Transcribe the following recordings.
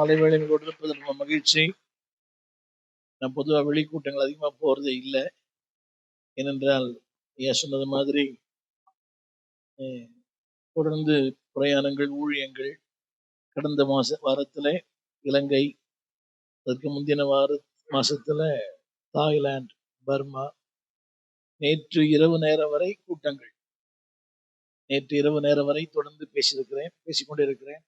காலை வேளையில் கொடுப்பது ரொம்ப மகிழ்ச்சி. நான் பொதுவாக வெளிக்கூட்டங்கள் அதிகமாக போகிறதே இல்லை. ஏனென்றால் ஐயா சொன்னது மாதிரி தொடர்ந்து பிரயாணங்கள், ஊழியங்கள். கடந்த வாரத்தில் இலங்கை, அதற்கு முந்தின மாசத்துல தாய்லாந்து, பர்மா. நேற்று இரவு நேரம் வரை கூட்டங்கள். நேற்று இரவு நேரம் வரை தொடர்ந்து பேசிக்கொண்டே இருக்கிறேன்.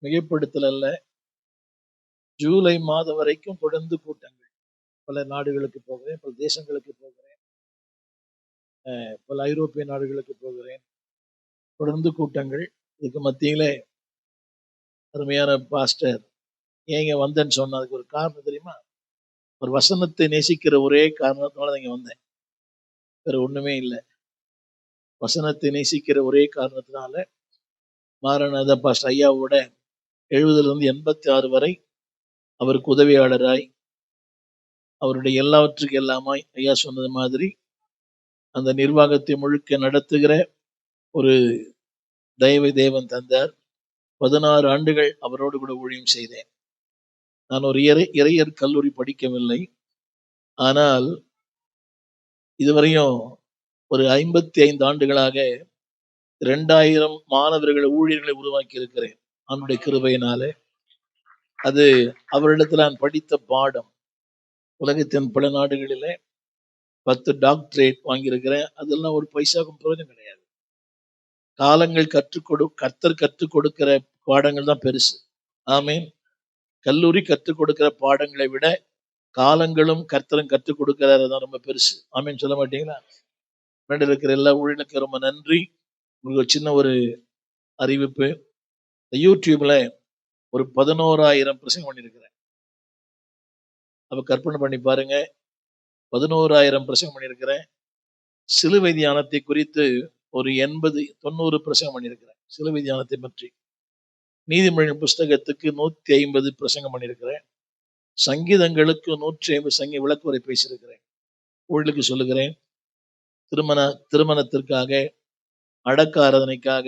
மிகைப்படுத்தல் அல்ல, ஜூலை மாதம் வரைக்கும் தொடர்ந்து கூட்டங்கள். பல நாடுகளுக்கு போகிறேன், பல தேசங்களுக்கு போகிறேன், பல ஐரோப்பிய நாடுகளுக்கு போகிறேன். தொடர்ந்து கூட்டங்கள். இதுக்கு மத்தியில அருமையான பாஸ்டர் ஏங்க வந்தேன்னு சொன்ன அதுக்கு ஒரு காரணம் தெரியுமா? ஒரு வசனத்தை நேசிக்கிற ஒரே காரணத்தினால இங்க வந்தேன், வேற ஒண்ணுமே இல்லை. வசனத்தை நேசிக்கிற ஒரே காரணத்தினால மாரநாத பாஸ்டர் ஐயாவோட 70 86 வரை அவருக்கு உதவியாளராய், அவருடைய எல்லாவற்றுக்கு எல்லாமாய் ஐயா சொன்னது மாதிரி அந்த நிர்வாகத்தை முழுக்க நடத்துகிற ஒரு தயவை தேவன் தந்தார். 16 ஆண்டுகள் அவரோடு கூட ஊழியம் செய்தேன். நான் ஒரு இறையர் கல்லூரி படிக்கவில்லை. ஆனால் இதுவரையும் ஒரு 55 ஆண்டுகளாக 2000 மாணவர்களை, ஊழியர்களை உருவாக்கி இருக்கிறேன் அவனுடைய கிருபையினாலே. அது அவரிடத்தில் நான் படித்த பாடம். உலகத்தின் பல நாடுகளிலே 10 டாக்டரேட் வாங்கியிருக்கிறேன். அதெல்லாம் ஒரு பைசாவுக்கும் பிரயோஜனம் கிடையாது. கர்த்தர் கற்றுக் கொடுக்கிற பாடங்கள் தான் பெருசு. ஆமீன். கல்லூரி கற்றுக் கொடுக்கிற பாடங்களை விட காலங்களும் கர்த்தரும் கற்றுக் கொடுக்கிறாரு தான் ரொம்ப பெருசு. ஆமீன் சொல்ல மாட்டீங்களா? இருக்கிற எல்லா ஊழியர்களுக்கும் ரொம்ப நன்றி. உங்களுக்கு சின்ன ஒரு அறிவிப்பு. யூடியூப்ல ஒரு 11,000 பிரசங்கம் பண்ணியிருக்கிறேன். அப்ப கற்பனை பண்ணி பாருங்க, 11,000 பிரசங்கம் பண்ணியிருக்கிறேன். சிலுவை தியானத்தை குறித்து ஒரு 80-90 பிரசங்கம் பண்ணியிருக்கிறேன். சிலுவை தியானத்தை பற்றி. நீதிமொழிகள் புஸ்தகத்துக்கு 150 பிரசங்கம் பண்ணியிருக்கிறேன். சங்கீதங்களுக்கு 150 விளக்குரை பேசியிருக்கிறேன். ஊழியர்களுக்கு சொல்லுகிறேன், திருமணத்திற்காக, அடக்க ஆராதனைக்காக,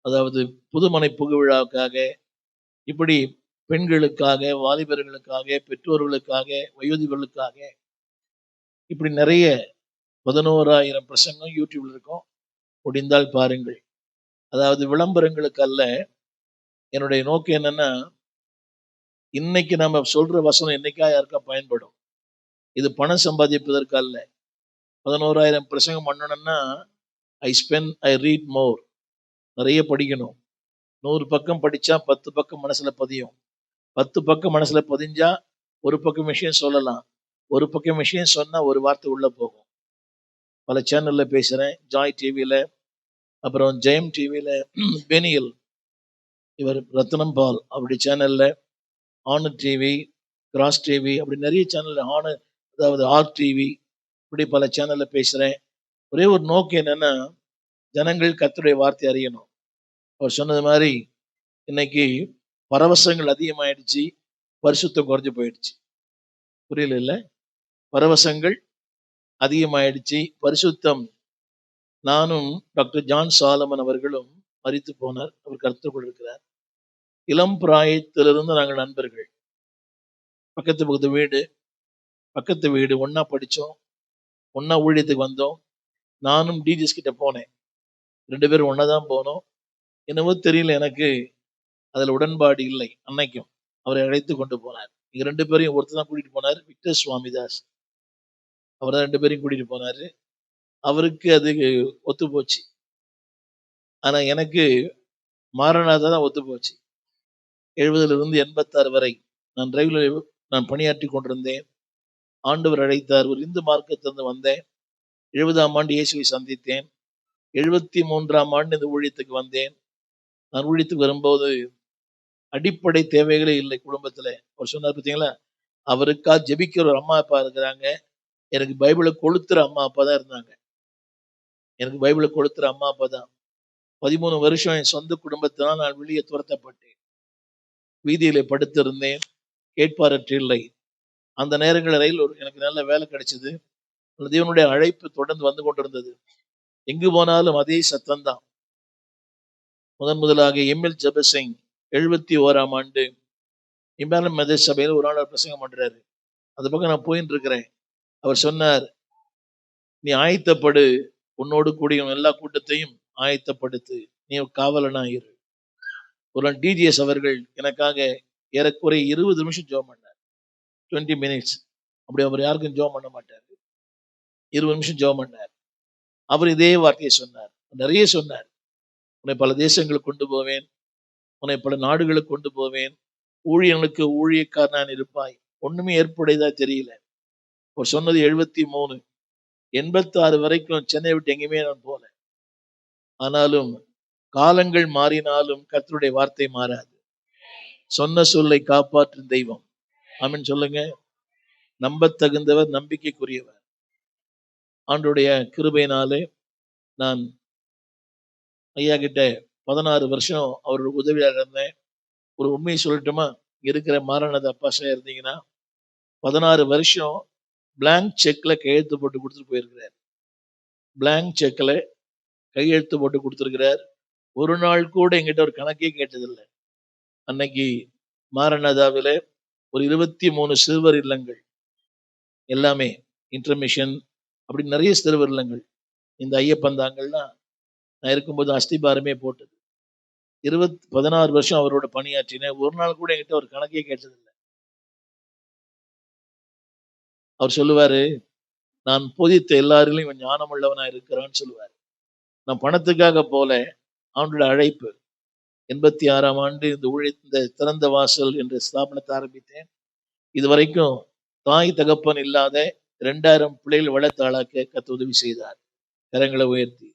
அதாவது புதுமனை புகுவிழாவுக்காக, இப்படி பெண்களுக்காக, வாலிபர்களுக்காக, பெற்றோர்களுக்காக, வயோதிபர்களுக்காக, இப்படி நிறைய 11,000 பிரசங்கம் யூடியூப்ல இருக்கும். முடிந்தால் பாருங்கள். அதாவது விளம்பரங்களுக்கு அல்ல. என்னுடைய நோக்கம் என்னன்னா, இன்னைக்கு நம்ம சொல்ற வசனம் என்னைக்கா யாருக்கா பயன்படும். இது பணம் சம்பாதிப்பதற்கு அல்ல. 11,000 பிரசங்கம் பண்ணணும்னா ஐ ரீட் மோர். நிறைய படிக்கணும். 100 பக்கம் படிச்சா 10 பக்கம் மனசுல பதியும். 10 பக்கம் மனசுல பதிஞ்சா ஒரு பக்கம் விஷயம் சொல்லலாம். ஒரு பக்கம் விஷயம் சொன்னா ஒரு வார்த்தை உள்ள போகும். பல சேனல்ல பேசுறேன். ஜாய் டிவியில, அப்புறம் ஜெயம் டிவியில, பெனியல், இவர் ரத்னம் பால் அப்படி சேனல்ல, ஆனர் டிவி, கிராஸ் டிவி, அப்படி நிறைய சேனல்ல, அதாவது ஆர் டிவி, இப்படி பல சேனல்ல பேசுறேன். ஒரே ஒரு நோக்கம் என்னன்னா, ஜனங்கள் கர்த்தருடைய வார்த்தை அறியணும். அவர் சொன்னது மாதிரி இன்னைக்கு பரவசங்கள் அதிகமாயிடுச்சு, பரிசுத்தம் குறைஞ்சு போயிடுச்சு. புரியல இல்ல? பரவசங்கள் அதிகமாயிடுச்சு, பரிசுத்தம். நானும் டாக்டர் ஜான் சாலமன் அவர்களும் மரித்து போனார். அவர் கர்த்தர் கொண்டிருக்கிறார். இளம் பிராயத்திலிருந்து நாங்கள் நண்பர்கள். பக்கத்து வீடு ஒன்னா படிச்சோம், ஒன்னா ஊழியத்துக்கு வந்தோம். நானும் டிஜிஎஸ் கிட்ட போனேன். 2 பேரும் ஒன்னாதான் போனோம். என்னவோ தெரியல, எனக்கு அதுல உடன்பாடு இல்லை. அன்னைக்கும் அவரை அழைத்து கொண்டு போனார். இங்க 2 பேரையும் ஒருத்தர் தான் கூட்டிட்டு போனார், விக்டர் சுவாமிதாஸ். அவர் தான் 2 பேரையும் கூட்டிட்டு போனாரு. அவருக்கு அது ஒத்து போச்சு. ஆனா எனக்கு மாரநாதா தான் ஒத்து போச்சு. 70 86 வரை நான் பணியாற்றி கொண்டிருந்தேன். ஆண்டவர் அழைத்தார். ஒரு இந்து மார்க்கத்திலிருந்து வந்தேன். 70ஆம் ஆண்டு இயேசுவை சந்தித்தேன். 73ஆம் ஆண்டு இந்த ஊழியத்துக்கு வந்தேன். நான் ஊழியத்துக்கு வரும்போது அடிப்படை தேவைகளே இல்லை குடும்பத்துல. அவர் சொன்னார் பார்த்தீங்களா, அவருக்கா ஜெபிக்கிற ஒரு அம்மா அப்பா இருக்கிறாங்க. எனக்கு பைபிளை கொளுத்துற அம்மா அப்பா தான் இருந்தாங்க. எனக்கு பைபிளை கொளுத்துற அம்மா அப்பா தான். 13 வருஷம் என் சொந்த குடும்பத்தினால் நான் வெளியே துரத்தப்பட்டேன். வீதியில படுத்திருந்தேன். கேட்பாரற்று இல்லை. அந்த நேரங்களில் எனக்கு நல்ல வேலை கிடைச்சது. தேவனுடைய அழைப்பு தொடர்ந்து வந்து கொண்டிருந்தது. எங்கு போனாலும் அதே சத்தம்தான். முதலாக எம்எல் ஜபசிங் 71ஆம் ஆண்டு இமாலயம் மத சபையில் ஒரு நாள் பிரசங்கம் பண்றாரு. அந்த பக்கம் நான் போயிட்டு இருக்கிறேன். அவர் சொன்னார், நீ ஆயத்தப்படு, உன்னோடு கூடிய எல்லா கூட்டத்தையும் ஆயத்தப்படுத்து, நீ காவலனாயிரு. ஒரு நாள் டிஜிஎஸ் அவர்கள் எனக்காக ஏறக்குறை 20 நிமிஷம் ஜெபம் பண்ணார். 20 மினிட்ஸ். அப்படி அவர் யாருக்கும் ஜெபம் பண்ண மாட்டார். 20 நிமிஷம் ஜெபம் பண்ணார். அவர் இதே வார்த்தையை சொன்னார். நிறைய சொன்னார். உன்னை பல தேசங்களுக்கு கொண்டு போவேன், உன்னை பல நாடுகளுக்கு கொண்டு போவேன், ஊழியர்களுக்கு ஊழியக்காரனான் இருப்பாய். ஒண்ணுமே ஏற்புடையதா தெரியல. அவர் சொன்னது 73, 86 வரைக்கும் சென்னை விட்டு எங்கேயுமே நான் போல. ஆனாலும் காலங்கள் மாறினாலும் கர்த்தருடைய வார்த்தை மாறாது. சொன்ன சொல்லை காப்பாற்றும் தெய்வம். ஆமென் சொல்லுங்க. நம்பத்தகுந்தவர், நம்பிக்கைக்குரியவர். ஆண்டவருடைய கிருபையினாலே நான் ஐயா கிட்ட 16 வருஷம் அவரோட உதவியாக இருந்தேன். ஒரு உண்மையை சொல்லட்டுமா? இருக்கிற மாரணத அப்பாசா இருந்தீங்கன்னா 16 வருஷம் பிளாங்க் செக்ல கையெழுத்து போட்டு கொடுத்துட்டு போயிருக்கிறார். பிளாங்க் செக்ல கையெழுத்து போட்டு கொடுத்துருக்கிறார். ஒரு நாள் கூட எங்கிட்ட ஒரு கணக்கே கேட்டதில்லை. அன்னைக்கு மாரணதாவில ஒரு 23 சிறுவர் இல்லங்கள், எல்லாமே இன்டர்மிஷன், அப்படி நிறைய சிறுவர் இல்லங்கள். இந்த ஐயப்பந்தாங்கள்லாம் நான் இருக்கும்போது அஸ்திபாரமே போட்டது. 16 வருஷம் அவரோட பணியாற்றினேன். ஒரு நாள் கூட என்கிட்ட ஒரு கணக்கே கேட்டதில்லை. அவர் சொல்லுவாரு, நான் போதித்த எல்லாரிலும் இவன் ஞானம் உள்ளவனா இருக்கிறான்னு சொல்லுவாரு. நான் பணத்துக்காக போல, அவனுடைய அழைப்பு. 86ஆம் ஆண்டு இந்த திறந்த வாசல் என்ற ஸ்தாபனத்தை ஆரம்பித்தேன். இதுவரைக்கும் தாய் தகப்பன் இல்லாத 2000 பிள்ளைகள் வளர்த்து ஆளாக்க கர்த்தர் உதவி செய்தார். கரங்களை உயர்த்தி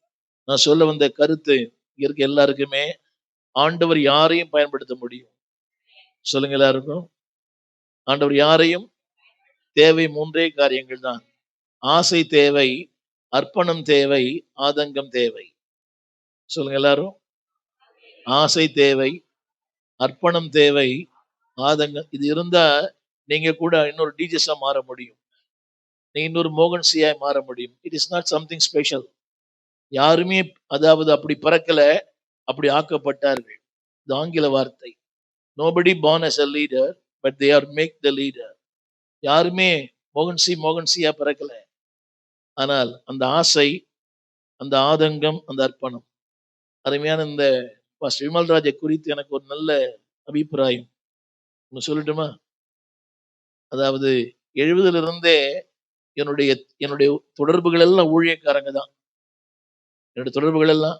நான் சொல்ல வந்த கருத்து, இருக்க எல்லாருக்குமே ஆண்டவர் யாரையும் பயன்படுத்த முடியும். சொல்லுங்க எல்லாருக்கும். ஆண்டவர் யாரையும், தேவை 3 காரியங்கள் தான். ஆசை தேவை, அர்ப்பணம் தேவை, ஆதங்கம் தேவை. சொல்லுங்க எல்லாரும். ஆசை தேவை, அர்ப்பணம் தேவை, ஆதங்கம். இது இருந்தா நீங்க கூட இன்னொரு டிஜிஎஸ்ஸா மாற முடியும். நீங்க இன்னொரு மோகன் சியா மாற முடியும். It is not something special. யாருமே அதாவது அப்படி பறக்கல, அப்படி ஆக்கப்பட்டார்கள். இது ஆங்கில வார்த்தை. Nobody born as a leader, but they are make the leader. யாருமே மோகன் சியா பறக்கல. ஆனால் அந்த ஆசை, அந்த ஆதங்கம், அந்த அர்ப்பணம். அருமையான இந்த விமல்ராஜை குறித்து எனக்கு ஒரு நல்ல அபிப்பிராயம் சொல்லட்டுமா? அதாவது 70 இருந்தே என்னுடைய என்னுடைய தொடர்புகள் எல்லாம் ஊழியக்காரங்க தான். என்னுடைய தொடர்புகள் எல்லாம்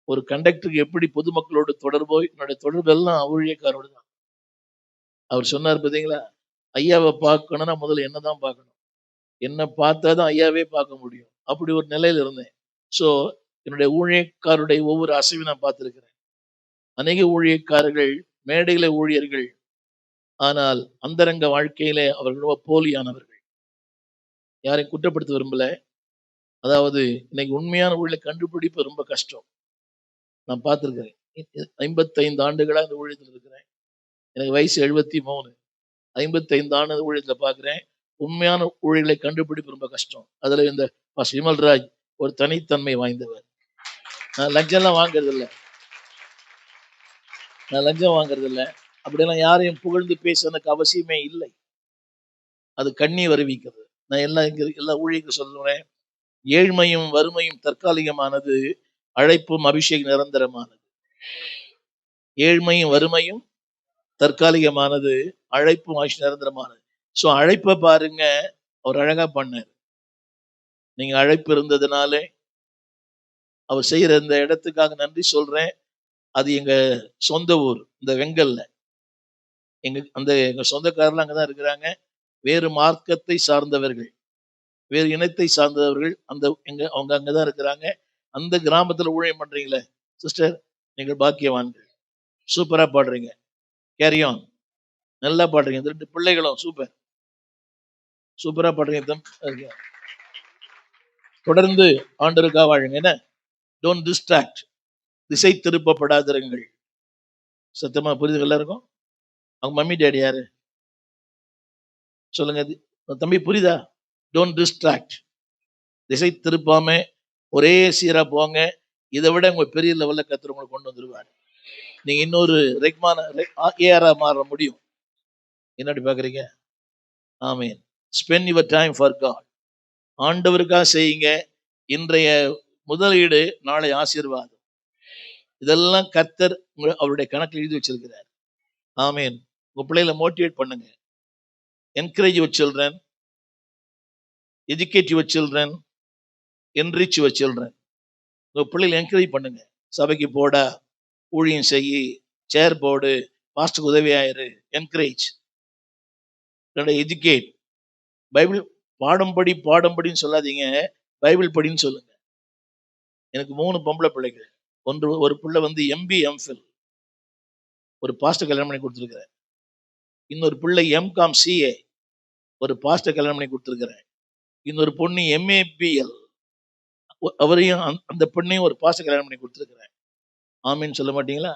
ஒரு கண்டக்டருக்கு எப்படி பொதுமக்களோடு தொடர்போ, என்னுடைய தொடர்பு எல்லாம் ஊழியக்காரோடு தான். அவர் சொன்னார் பார்த்தீங்களா, ஐயாவை பார்க்கணும்னா முதல்ல என்னதான் பார்க்கணும். என்ன பார்த்தா தான் ஐயாவே பார்க்க முடியும். அப்படி ஒரு நிலையில இருந்தேன். ஸோ என்னுடைய ஊழியக்காருடைய ஒவ்வொரு அசைவையும் நான் பார்த்திருக்கிறேன். அநேக ஊழியக்காரர்கள் மேடையில ஊழியர்கள், ஆனால் அந்தரங்க வாழ்க்கையிலே அவர்கள் ரொம்ப போலியானவர்கள். யாரையும் குற்றப்படுத்த விரும்பல. அதாவது இன்னைக்கு உண்மையான ஊழியரை கண்டுபிடிப்பு ரொம்ப கஷ்டம். நான் பார்த்திருக்கிறேன். 55 ஆண்டுகளா இந்த ஊழியத்தில் இருக்கிறேன். எனக்கு வயசு 73. 55 ஆண்டு ஊழியத்துல பார்க்கிறேன். உண்மையான ஊழியர்களை கண்டுபிடிப்பு ரொம்ப கஷ்டம். அதுல இந்த விமல்ராஜ் ஒரு தனித்தன்மை வாய்ந்தவர். நான் லஞ்சம்லாம் வாங்குறது இல்லை. அப்படியெல்லாம் யாரையும் புகழ்ந்து பேச எனக்கு அவசியமே இல்லை. அது கண்ணி வருவிக்கிறது. நான் எல்லா ஊழியர்கள் சொல்றேன், ஏழ்மையும் வறுமையும் தற்காலிகமானது, அழைப்பும் அபிஷேகம் நிரந்தரமானது. ஏழ்மையும் வறுமையும் தற்காலிகமானது, அழைப்பும் நிரந்தரமானது. ஸோ அழைப்பை பாருங்க, அவர் அழகா பண்ணார். நீங்க அழைப்பு இருந்ததுனாலே அவர் செய்யற இந்த இடத்துக்காக நன்றி சொல்றேன். அது எங்க சொந்த ஊர், இந்த வெங்கல்ல. எங்க சொந்தக்காரர்கள் அங்கதான் இருக்கிறாங்க. வேறு மார்க்கத்தை சார்ந்தவர்கள், வேறு இனத்தை சார்ந்தவர்கள் அவங்க அங்கதான் இருக்கிறாங்க. அந்த கிராமத்துல ஊழியம் பண்றீங்களே சிஸ்டர், நீங்கள் பாக்கியவான்கள். சூப்பரா பாடுறீங்க. Carry on. நல்லா பாடுறீங்க. 2 பிள்ளைகளும் சூப்பரா பாடுறீங்க. தொடர்ந்து ஆண்டவருக்காக வாழுங்க. என்ன, டோன்ட் டிஸ்ட்ராக்ட். திசை திருப்பப்படாதிருங்கள். சத்தமா புரியுது எல்லாருக்கும்? அவங்க மம்மி டேடி யாரு சொல்லுங்க தம்பி, புரியுதா? Don't distract. திசை திருப்பாம ஒரே சீரா போங்க. இதை விட உங்க பெரிய லெவல்ல கர்த்தர் உங்களை கொண்டு வந்துருவார். நீங்க இன்னொரு ரெக்மான ஏஆரா மாற முடியும். என்னடி பாக்குறீங்க? ஆமீன். Spend your time for God. ஆண்டவருக்காக செய்யுங்க. இன்றைய முதலீடு நாளை ஆசீர்வாதம். இதெல்லாம் கர்த்தர் அவருடைய கணக்கில் எழுதி வச்சிருக்கிறார். ஆமீன். உங்க பிள்ளைகளை மோட்டிவேட் பண்ணுங்க. Encourage your children, educate your children, enrich your children. உங்க பிள்ளைகளை என்கரேஜ் பண்ணுங்க. சபைக்கு போடா, ஊழியம் செய்யி, சேர் போர்டு, பாஸ்டருக்கு உதவியாயிரு, என்கரேஜ். எஜுகேட். பைபிள் பாடம் படின்னு சொல்லாதீங்க, பைபிள் படின்னு சொல்லுங்க. எனக்கு 3 பொம்பளை பிள்ளைகள். ஒரு பிள்ளை வந்து எம்பி எம்ஃபில் ஒரு பாஸ்டர் கல்யாணம் பண்ணி கொடுத்துருக்கிறேன். இன்னொரு பிள்ளை எம்காம் சிஏ ஒரு பாஸ்டர் கல்யாணம் பண்ணி கொடுத்துருக்கிறேன். இன்னொரு பொண்ணு எம்ஏபிஎல் அவரையும் அந்த பெண்ணையும் ஒரு பாஸ்டர் கல்யாணம் பண்ணி கொடுத்துருக்கிறேன். ஆமீன்னு சொல்ல மாட்டீங்களா?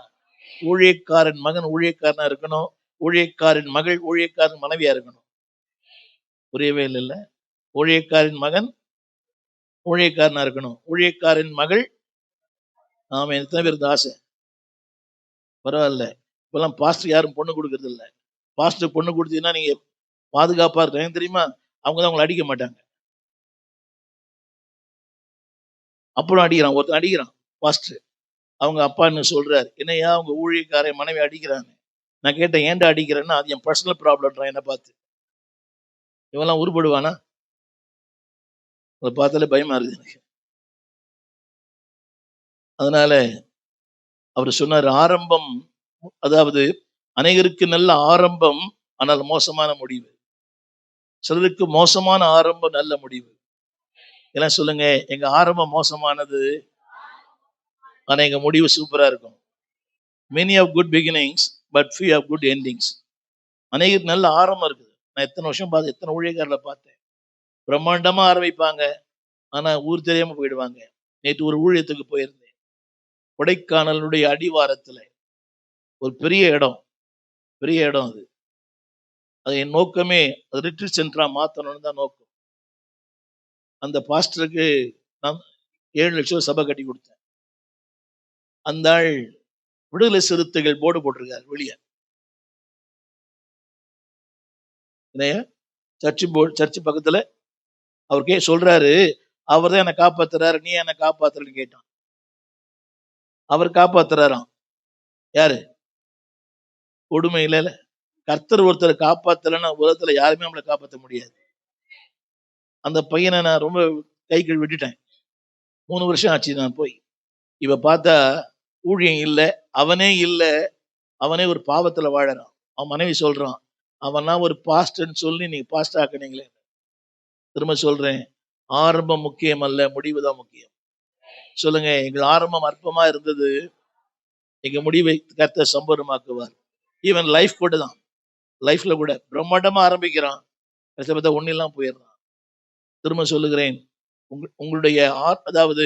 ஊழியக்காரன் மகன் ஊழியக்காரனா இருக்கணும், ஊழியக்காரன் மகள் ஊழியக்காரன் மனைவியா இருக்கணும். புரியவே இல்லை. ஊழியக்காரன் மகன் ஊழியக்காரனா இருக்கணும், ஊழியக்காரன் மகள். ஆமா, எத்தனை பேருக்கு ஆசை? பரவாயில்ல. இப்பெல்லாம் பாஸ்டர் யாரும் பொண்ணு கொடுக்கறது இல்லை. பாஸ்டர் பொண்ணு கொடுத்தீங்கன்னா நீங்க பாதுகாப்பா இருக்க தெரியுமா? அவங்க தான் உங்களை அடிக்க மாட்டாங்க. அப்புறம் அடிக்கிறான், ஒருத்தன் அடிக்கிறான் பாஸ்டர். அவங்க அப்பா என்ன சொல்றாரு, என்னையா அவங்க ஊழியக்கார மனைவி அடிக்கிறாங்க. நான் கேட்டேன், ஏன்டா அடிக்கிறேன்னா, அது என் பர்சனல் ப்ராப்ளம்ன்றான் என்ன பார்த்து. இவெல்லாம் உருப்படுவானா? அதை பார்த்தாலே பயமா இருக்கு எனக்கு. அதனால அவர் சொன்னார், ஆரம்பம், அதாவது அநேகருக்கு நல்ல ஆரம்பம், ஆனால் மோசமான முடிவு. சிலருக்கு மோசமான ஆரம்பம், நல்ல முடிவு. எல்லாம் சொல்லுங்க, எங்க ஆரம்பம் மோசமானது, ஆனா எங்க முடிவு சூப்பரா இருக்கும். Many have good beginnings, but few have good endings. அநேகருக்கு நல்ல ஆரம்பம் இருக்குது. நான் எத்தனை வருஷம் பார்த்து எத்தனை ஊழியக்காரர்களை பார்த்தேன். பிரம்மாண்டமா ஆரம்பிப்பாங்க, ஆனா ஊர் தெரியாம போயிடுவாங்க. நேற்று ஒரு ஊழியத்துக்கு போயிருந்தேன். கொடைக்கானலுடைய அடிவாரத்துல ஒரு பெரிய இடம் அது. அது என் நோக்கமே அது ரிட்ரீட் சென்டரா மாத்தணும்னு தான் நோக்கம். அந்த பாஸ்டருக்கு நான் 7 லட்சம் சபை கட்டி கொடுத்தேன். அந்த ஆள் விடுதலை சிறுத்தைகள் போர்டு போட்டிருக்காரு வெளியே. சர்ச்சு பக்கத்துல அவர் சொல்றாரு, அவர் தான் என்னை காப்பாத்துறாரு, நீ என்னை காப்பாத்துறன்னு கேட்டான். அவர் காப்பாத்துறாராம். யாரு? கொடுமை இல்ல. கர்த்தர் ஒருத்தரை காப்பாத்தலைன்னா உலகத்துல யாருமே நம்மளை காப்பாற்ற முடியாது. அந்த பையனை நான் ரொம்ப கை விட்டுட்டேன். 3 வருஷம் ஆச்சு நான் போய். இவ பார்த்தா ஊழியம் இல்லை, அவனே ஒரு பாவத்துல வாழறான். அவன் மனைவி சொல்றான், அவனா ஒரு பாஸ்டர்ன்னு சொல்லி நீங்க பாஸ்டர் ஆக்கினீங்களே. திரும்ப சொல்றேன், ஆரம்பம் முக்கியம் அல்ல, முடிவுதான் முக்கியம். சொல்லுங்க, எங்கள் ஆரம்பம் அற்பமா இருந்தது, எங்க முடிவை கர்த்தர் சம்பூர்ணமாக்குவார். ஈவன் லைஃப் கூட தான். லைஃப்ல கூட பிரம்மாண்டமா ஆரம்பிக்கிறான், பார்த்தா ஒன்னெல்லாம் போயிடுறான். திரும்ப சொல்லுகிறேன், உங்களுடைய அதாவது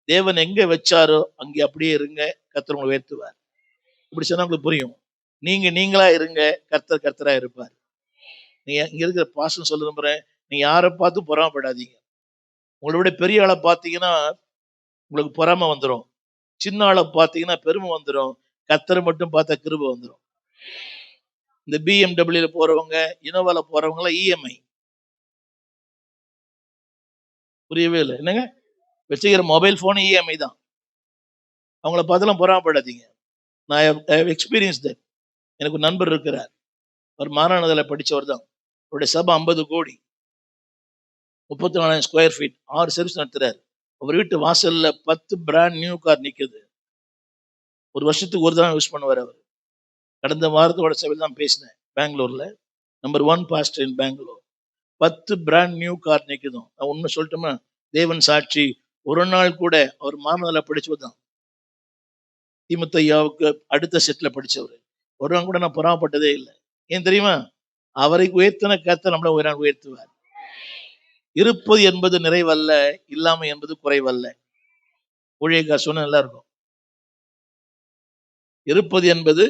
தேவன் எங்க வச்சாரோ அங்கே அப்படியே இருங்க, கர்த்தர் உங்களை உயர்த்துவார். இப்படி சொன்னா உங்களுக்கு புரியும். நீங்களா இருங்க, கர்த்தர் கர்த்தரா இருப்பார். நீங்க இங்க இருக்கிற பாஸ்டர் சொல்ல விரும்புறேன், நீங்க யாரை பார்த்து பொறாமப்படாதீங்க. உங்களை விட பெரிய ஆளை பார்த்தீங்கன்னா உங்களுக்கு பொறாம வந்துடும். சின்ன ஆளை பார்த்தீங்கன்னா பெருமை வந்துடும். கர்த்தரை மட்டும் பார்த்தா கிருபை வந்துடும். இந்த BMW போறவங்க, இனோவால போறவங்க எல்லாம் இஎம்ஐ. புரியவே இல்லை. என்னங்க வச்சுக்கிற மொபைல் போன் இஎம்ஐ தான். அவங்கள பார்த்தெல்லாம் பொறாமப்படாதீங்க. நான் எக்ஸ்பீரியன்ஸ். எனக்கு ஒரு நண்பர் இருக்கிறார், அவர் மாரானதில் படித்தவர் தான். அவருடைய சபை 50 கோடி, 34,000 ஸ்கொயர் ஃபீட், 6 சர்வீஸ் நடத்துறாரு. அவர் வீட்டு வாசல்ல 10 பிராண்ட் நியூ கார் நிற்குது. ஒரு வருஷத்துக்கு ஒரு தடவை யூஸ் பண்ணுவார் அவர். கடந்த வாரத்தோட சபையில் தான் பேசினேன், பெங்களூர்ல. Number 1 pastor in Bengaluru. 10 brand new car நிற்குதும். நான் உண்மை சொல்லட்டுமா, தேவன் சாட்சி, ஒரு நாள் கூட அவர் மாரானதில் படிச்சவர் தான். திமுத்தையாவுக்கு அடுத்த செட்ல படிச்சவர். ஒரு நாள் கூட நான் பொறாமப்பட்டதே இல்லை. ஏன் தெரியுமா? அவரை உயர்த்தின கர்த்தர் நம்மளை உயர்த்துவார். இருப்பது என்பது நிறைவல்ல, இல்லாமை என்பது குறைவல்ல. ஊழியக்கார் சொன்ன நல்லா இருக்கும். இருப்பது என்பது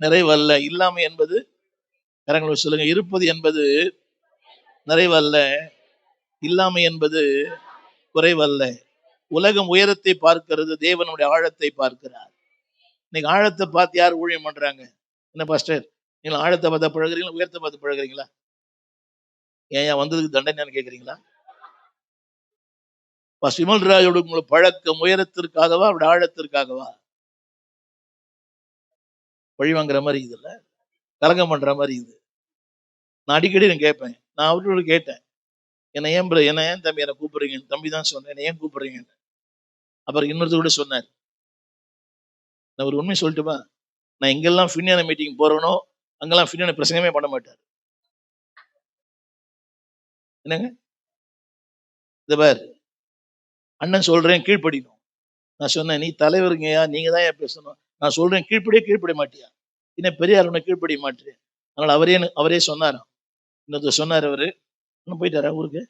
நிறைவல்ல, இல்லாமை என்பது, கரங்களை சொல்லுங்க, இருப்பது என்பது நிறைவல்ல, இல்லாமை என்பது குறைவல்ல. உலகம் உயரத்தை பார்க்கிறது, தேவனுடைய ஆழத்தை பார்க்கிறார். இன்னைக்கு ஆழத்தை பார்த்து யார் ஊழியம் பண்றாங்க? என்ன பாஸ்டர், நீங்க ஆழத்தை பார்த்தா பழகுறீங்களா, உயரத்தை பார்த்து பழகுறீங்களா? ஏன் வந்ததுக்கு தண்டனைன்னு கேட்குறீங்களா? விமல் ராஜோட உங்களை பழக்கம் உயரத்திற்காகவா அப்படி ஆழத்திற்காகவா? பழி வாங்குற மாதிரி இதுல கலங்கம் பண்ற மாதிரி இது. நான் அடிக்கடி நான் கேட்பேன், நான் அவரோட கேட்டேன், என்ன ஏன் தம்பி என்ன கூப்பிடுறீங்க? தம்பி தான் சொன்னேன், என்ன ஏன் கூப்பிடுறீங்க? அப்புறம் இன்னொருத்தர் கூட சொன்னார், நான் ஒரு உண்மை சொல்லட்டுமா, நான் எங்கெல்லாம் ஃபின்னியான மீட்டிங் போறேனோ அங்கெல்லாம் ஃபின்னியான பிரசங்கமே பண்ண மாட்டார். என்னங்க இந்த பார், அண்ணன் சொல்றேன் கீழ்ப்படிணும். நான் சொன்னேன், நீ தலைவருங்கயா, நீங்க தான் ஏன் பேசணும், நான் சொல்றேன் கீழ்ப்படிய மாட்டியா? இன்னும் பெரியார் உன்னை கீழ்ப்படிய மாட்டேன். அதனால அவரே சொன்னாராம். இன்னொருத்தர் சொன்னார், அவரு இன்னும் போயிட்டாரா ஊருக்கு?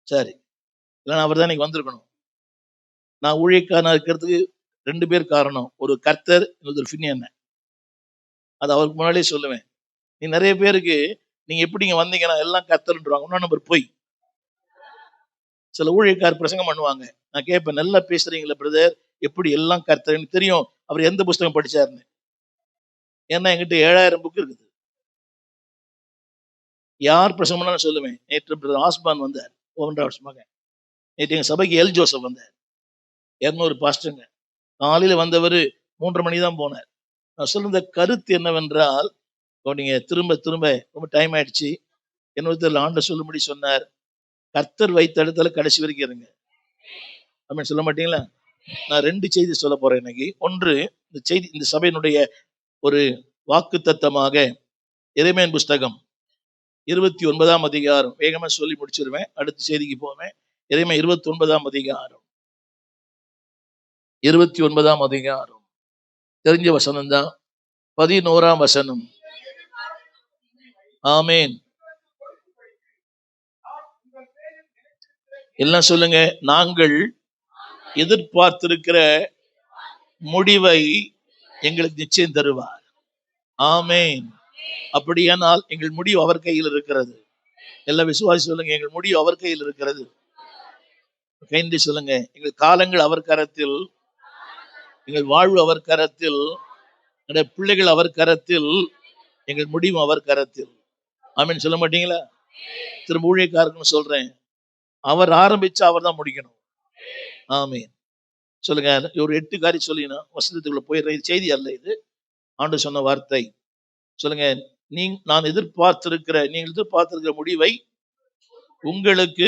சரி, இல்லைன்னா அவர் தான் இன்னைக்கு வந்திருக்கணும். நான் ஊழியக்காரனா இருக்கிறதுக்கு 2 பேர் காரணம், ஒரு கர்த்தர், இன்னொரு ஃபின்னியன். அது அவருக்கு முன்னாடியே சொல்லுவேன். நீ நிறைய பேருக்கு நீங்க எப்படி இங்க வந்தீங்கன்னா எல்லாம் கர்த்தர்ன்றாங்க. இன்னொரு நம்பர் போய் சில ஊழியக்கார் பிரசங்கம் பண்ணுவாங்க. நான் கேட்பேன், நல்லா பேசுறீங்களா பிரதர், எப்படி எல்லாம் கர்த்தர்? எனக்கு தெரியும் அவர் எந்த புஸ்தகம் படிச்சாருன்னு. ஏன்னா என்கிட்ட 7000 புக் இருக்குது. யார் பிரசங்கம் பண்ணாலும் சொல்லுவேன். நேற்று பிரதர் ஆஸ்பான் வந்தார், ஓவன்ராவ்ஸ் மகன். நேற்று எங்க சபைக்கு எல் ஜோசப் வந்தார். 200 பாஸ்டருங்க. காலையில வந்தவர் 3:30 மணி தான் போனார். நான் சொல்லுற கருத்து என்னவென்றால், நீங்க திரும்ப திரும்ப ரொம்ப டைம் ஆயிடுச்சு, என்னொருத்தர் ஆண்டவர் சொல்லும்படி சொன்னார், கர்த்தர் வைத்த இடத்துல கடைசி வரைக்கும் இருங்க. அப்படின்னு சொல்ல மாட்டீங்களா? நான் 2 செய்தி சொல்ல போறேன் இன்னைக்கு. ஒன்று, இந்த செய்தி இந்த சபையினுடைய ஒரு வாக்கு தத்தமாக எரேமியாவின் புஸ்தகம் 29ஆம் அதிகாரம், வேகமா சொல்லி முடிச்சிருவேன், அடுத்த செய்திக்கு போவேன். எரேமியா 29ஆம் அதிகாரம், 29ஆம் அதிகாரம் தெரிஞ்ச வசனம் தான், 11ஆம் வசனம். ஆமேன். எல்லாம் சொல்லுங்க, நாங்கள் எதிர்பார்த்திருக்கிற முடிவை எங்களுக்கு நிச்சயம் தருவார். ஆமேன். அப்படியானால் எங்கள் முடிவு அவர் கையில் இருக்கிறது. எல்லா விசுவாசி சொல்லுங்க, எங்கள் முடிவு அவர் கையில் இருக்கிறது. கைந்தி சொல்லுங்க, எங்கள் காலங்கள் அவர் கரத்தில், எங்கள் வாழ்வு அவர் கரத்தில், எங்கள் பிள்ளைகள் அவர் கரத்தில், எங்கள் முடிவு அவர் கரத்தில். ஆமேன் சொல்ல மாட்டீங்களா? திரும்ப ஊழியக்காரன்னு சொல்றேன், அவர் ஆரம்பிச்சு அவர் தான் முடிக்கணும். ஆமேன் சொல்லுங்க. ஒரு 8 காரியம் சொல்லினா வசனத்துக்குள்ள போயிடுற செய்தி அல்ல இது, ஆண்டு சொன்ன வார்த்தை. சொல்லுங்க, நீங்கள் எதிர்பார்த்திருக்கிற முடிவை உங்களுக்கு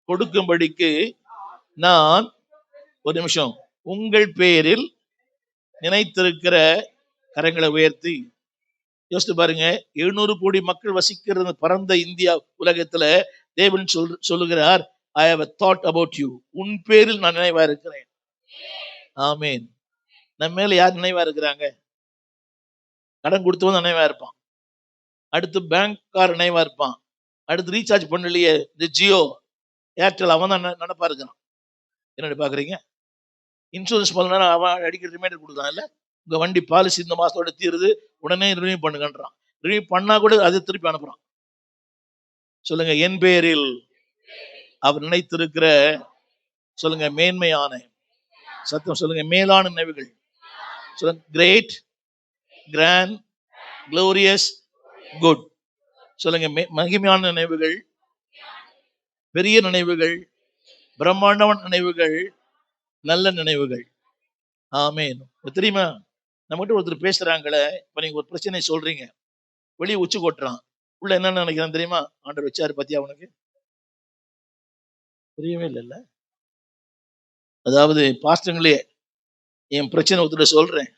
கொடுக்கும்படிக்கு நான், ஒரு நிமிஷம், உங்கள் பேரில் நினைத்திருக்கிற கரங்களை உயர்த்தி யோசித்து பாருங்க. 700 கோடி மக்கள் வசிக்கிறது பரந்த இந்தியா உலகத்துல தேவன் சொல்லுகிறார், I have a thought about you. உன் பேரில் நான் நினைவா இருக்கிறேன். ஆமேன். நம்ம மேல யார் நினைவா இருக்கிறாங்க? கடன் கொடுத்தவன் நினைவா இருப்பான், அடுத்து பேங்க்கார் நினைவா இருப்பான், அடுத்து ரீசார்ஜ் பண்ணலையே இந்த ஜியோ ஏர்டெல், அவன் தான் நினைப்பா இருக்கிறான். என்ன பாக்குறீங்க? இன்சூரன்ஸ் பண்ணா அவன் அடிக்கிற ரிமைண்டர் கொடுக்குறான், இல்ல உங்க வண்டி பாலிசி இந்த மாசத்தோட தீருது, உடனே ரினியூ பண்ணுங்கன்றான். ரினியூ பண்ணா கூட அதை திருப்பி அனுப்புறான். சொல்லுங்க, என் பேரில் அவர் நினைத்திருக்கிற, சொல்லுங்க, மேன்மையான, சத்தம் சொல்லுங்க, மேலான நினைவுகள். சொல்லுங்க, கிரேட், கிராண்ட், குளோரியஸ், குட். சொல்லுங்க, மகிமையான நினைவுகள், பெரிய நினைவுகள், பிரம்மாண்டமான நினைவுகள், நல்ல நினைவுகள். ஆமேன். தெரியுமா, நம்மகிட்ட ஒருத்தர் பேசுறாங்களே, இப்ப நீங்க ஒரு பிரச்சனை சொல்றீங்க, வெளியே உச்சி கொட்டுறான், உள்ள என்ன நினைக்கிறான் தெரியுமா? ஆண்டவர் வச்சாரு பத்தியா அவனுக்கு? புரியவே இல்லைல்ல. அதாவது பாஸ்டங்களே, என் பிரச்சனை ஒருத்தர் சொல்றேன்,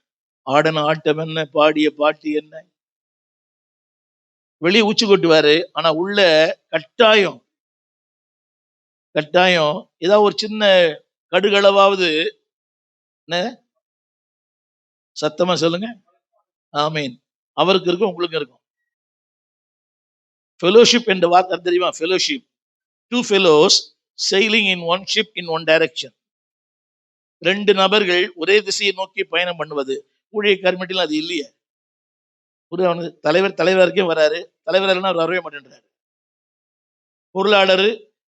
ஆடன ஆட்டம் என்ன, பாடிய பாட்டு என்ன, வெளியே உச்சி கொட்டுவாரு, ஆனா உள்ள கட்டாயம் ஏதாவது ஒரு சின்ன கடுகளவாவது, சத்தமா சொல்லுங்க, ஆமீன், அவருக்கு இருக்கும், உங்களுக்கு இருக்கும். ஃபெலோஷிப் என்ற வார்த்தை தெரியுமா? Fellowship, 2 fellows sailing in one ship in one direction. 2 நபர்கள் ஒரே திசையை நோக்கி பயணம் பண்ணுவது. ஊழியக்காரர் மட்டும் அது இல்லையே. தலைவருக்கே வராரு, தலைவர் அவர் வரவே மாட்டேன்றாரு. பொருளாளர்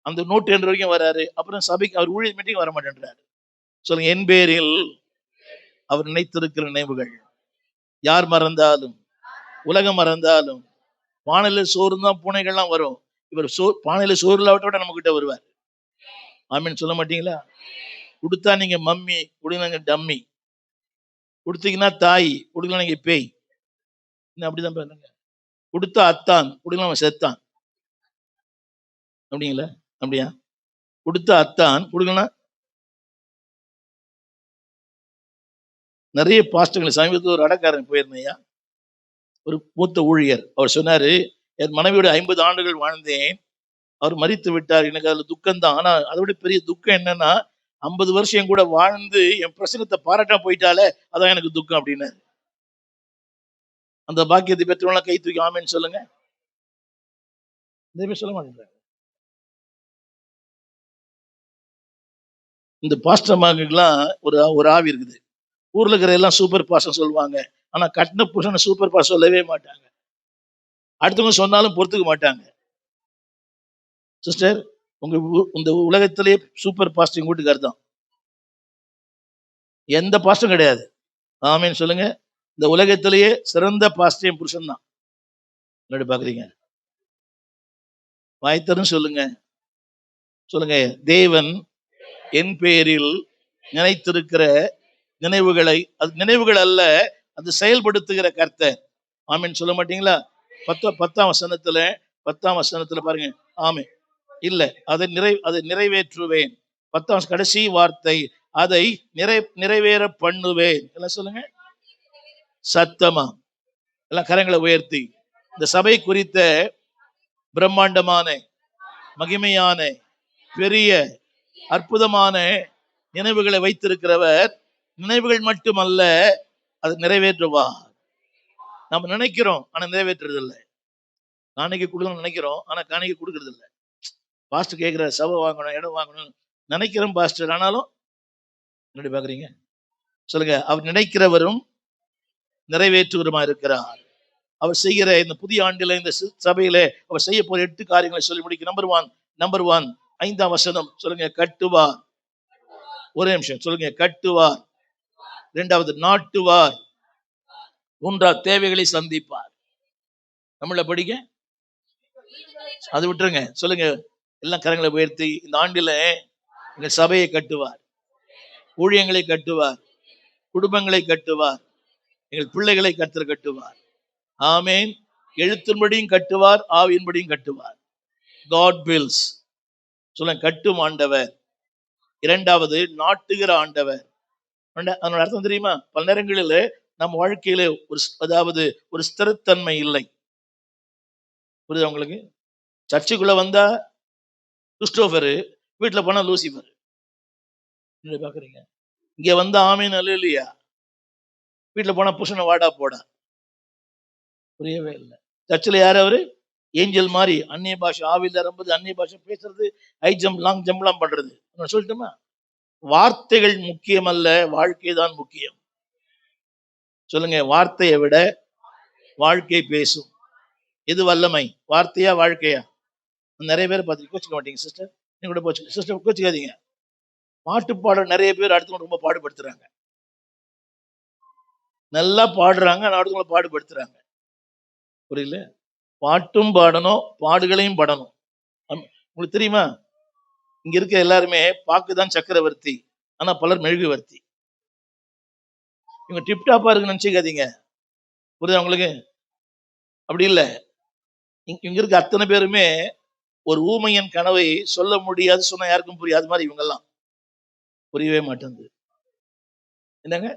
அந்த நோட்டு என்ற வரைக்கும் வராரு, அப்புறம் சபைக்கு அவர் ஊழியர் மீட்டிங் வர மாட்டேன்றாரு. சொல்லுங்க, என் பேரில் அவர் நினைத்திருக்கிற நினைவுகள். யார் மறந்தாலும், உலகம் மறந்தாலும், பானையில சோறு தான் பூனைகள்லாம் வரும். இவர் பானையில சோறு இல்லாவிட்டோட நம்ம கிட்ட வருவார். ஆமீன் சொல்ல மாட்டீங்களா? கொடுத்தா நீங்க மம்மி, கொடுங்க டம்மி, கொடுத்தீங்கன்னா தாய், கொடுக்கலாம் நீங்க பேய். அப்படிதான் பண்ணுங்க. கொடுத்தா அத்தான், கொடுக்கலாம் செத்தான். அப்படிங்களா? அப்படியா? கொடுத்தா அத்தான், கொடுக்கலாம். நிறைய பாஸ்டர்கள் சமீபத்தில் ஒரு அடக்காரன் போயிருந்தையா, ஒரு மூத்த ஊழியர். அவர் சொன்னாரு, என் மனைவியோட 50 ஆண்டுகள் வாழ்ந்தேன், அவர் மரித்து விட்டார், எனக்கு அதுல துக்கம் தான். ஆனா அதை விட பெரிய துக்கம் என்னன்னா, 50 வருஷம் என் கூட வாழ்ந்து என் பிரசனத்தை பாராட்டா போயிட்டாலே அதான் எனக்கு துக்கம் அப்படின்னாரு. அந்த பாக்கியத்தை பெற்றவங்களாம் கை தூக்கி ஆமேன்னு சொல்லுங்க. சொல்ல மாட்டேங்கிறாங்க. இந்த பாஸ்டர்மாக்கெல்லாம் ஒரு ஆவி இருக்குது. ஊர்ல இருக்கிற எல்லாம் சூப்பர் பாஸ்டர் சொல்லுவாங்க, ஆனா கட்டின புருஷனை சூப்பர் பாஸ்டர் சொல்லவே மாட்டாங்க. அடுத்தவங்க சொன்னாலும் பொறுத்துக்க மாட்டாங்க. சிஸ்டர், இந்த உலகத்திலேயே சூப்பர் பாஸ்டர் வீட்டுக்காரர் தான், எந்த பாஸ்டரும் கிடையாது. ஆமேன்னு சொல்லுங்க. இந்த உலகத்திலேயே சிறந்த பாஸ்டர் புருஷன் தான். முன்னாடி பாக்குறீங்க, வாய்த்தரும் சொல்லுங்க. சொல்லுங்க, தேவன் என் பேரில் நினைத்திருக்கிற நினைவுகளை, அது நினைவுகள் அல்ல, அது செயல்படுத்துகிற கர்த்தர். ஆமீன் சொல்ல மாட்டீங்களா? 10ஆம் வசனத்துல பாருங்க. ஆமே இல்ல, அதை நிறைவேற்றுவேன். 10ஆம் கடைசி வார்த்தை, அதை நிறைவேற பண்ணுவேன். எல்லாம் சொல்லுங்க சத்தமா, எல்லாம் கரங்களை உயர்த்தி. இந்த சபை குறித்த பிரம்மாண்டமான, மகிமையான, பெரிய, அற்புதமான நினைவுகளை வைத்திருக்கிறவர். நினைவுகள் மட்டுமல்ல, அது நிறைவேற்றுவார். நம்ம நினைக்கிறோம், ஆனா நிறைவேற்றுறது இல்லை. காணிக்கை கொடுக்கணும் நினைக்கிறோம், ஆனா காணிக்கை கொடுக்கறது இல்லை. பாஸ்டர் கேட்கிற சபை வாங்கணும், இடம் வாங்கணும் நினைக்கிறோம் பாஸ்டர், ஆனாலும் முன்னாடி பாக்குறீங்க. சொல்லுங்க, அவர் நினைக்கிறவரும் நிறைவேற்றுவருமா இருக்கிறார். அவர் செய்கிற இந்த புதிய ஆண்டில, இந்த சபையில அவர் செய்ய போற 8 காரியங்களை சொல்லி முடிக்க. நம்பர் ஒன் 5ஆம் வசனம் சொல்லுங்க, கட்டுவார். ஒரே நிமிஷம் சொல்லுங்க, கட்டுவார். 2வது நாட்டுவார். 3வது தேவைகளை சந்திப்பார். நம்மள படிக்க அது விட்டுருங்க. சொல்லுங்க, எல்லாம் கரங்களை உயர்த்தி. இந்த ஆண்டில எங்கள் சபையை கட்டுவார், ஊழியங்களை கட்டுவார், குடும்பங்களை கட்டுவார், எங்கள் பிள்ளைகளை கர்த்தர் கட்டுவார். ஆமேன். எழுத்தின்படியும் கட்டுவார், ஆவியின்படியும் கட்டுவார். God builds. சொல்லுங்க, கட்டும் ஆண்டவர். 2வது நாட்டுகிற ஆண்டவர். அதனோட அர்த்தம் தெரியுமா? பல நேரங்களில் நம்ம வாழ்க்கையில அதாவது ஒரு ஸ்திரத்தன்மை இல்லை. புரியுது உங்களுக்கு? சர்ச்சுக்குள்ள வந்தா கிறிஸ்டோபரு, வீட்டுல போனா லூசிபர். பாக்குறீங்க, இங்க வந்தா ஆமீன் அல்லேலூயா, வீட்டுல போனா புருஷனை வாடா போடா. புரியவே இல்லை. சர்ச்சில் யார் அவரு? ஏஞ்சல் மாதிரி அந்நிய பாஷை ஆவியில் நிரம்புது, அந்நிய பாஷை பேசுறது, ஹை ஜம்ப் லாங் ஜம்ப்லாம் பண்றது. சொல்லட்டுமா? வார்த்தைகள் முக்கியம் அல்ல, வாழ்க்கை தான் முக்கியம். சொல்லுங்க, வார்த்தையை விட வாழ்க்கை பேசும். எது வல்லமை, வார்த்தையா வாழ்க்கையா? நிறைய பேர் பார்த்து கோச்சிக்க மாட்டீங்க சிஸ்டர், நீங்க கூட போச்சு சிஸ்டர், கோச்சிக்காதீங்க. பாட்டு பாட நிறைய பேர் அடுத்தவங்க ரொம்ப பாடுபடுத்துறாங்க. நல்லா பாடுறாங்க, அடுத்தவங்களை பாடுபடுத்துறாங்க. புரியல? பாட்டும் பாடணும், பாடுகளையும் படணும். உங்களுக்கு தெரியுமா, இங்க இருக்க எல்லாருமே பாக்குதான் சக்கரவர்த்தி, ஆனா பலர் மெழுகுவர்த்தி. இவங்க டிப்டாப்பா இருக்குன்னு நினைச்சுக்காதீங்க. புரியுதா உங்களுக்கு? அப்படி இல்லை. இங்க இருக்க அத்தனை பேருமே ஒரு ஊமையின் கனவை சொல்ல முடியாது, சொன்னா யாருக்கும் புரியாது மாதிரி இவங்க எல்லாம் புரியவே மாட்டேங்குது. என்னங்க,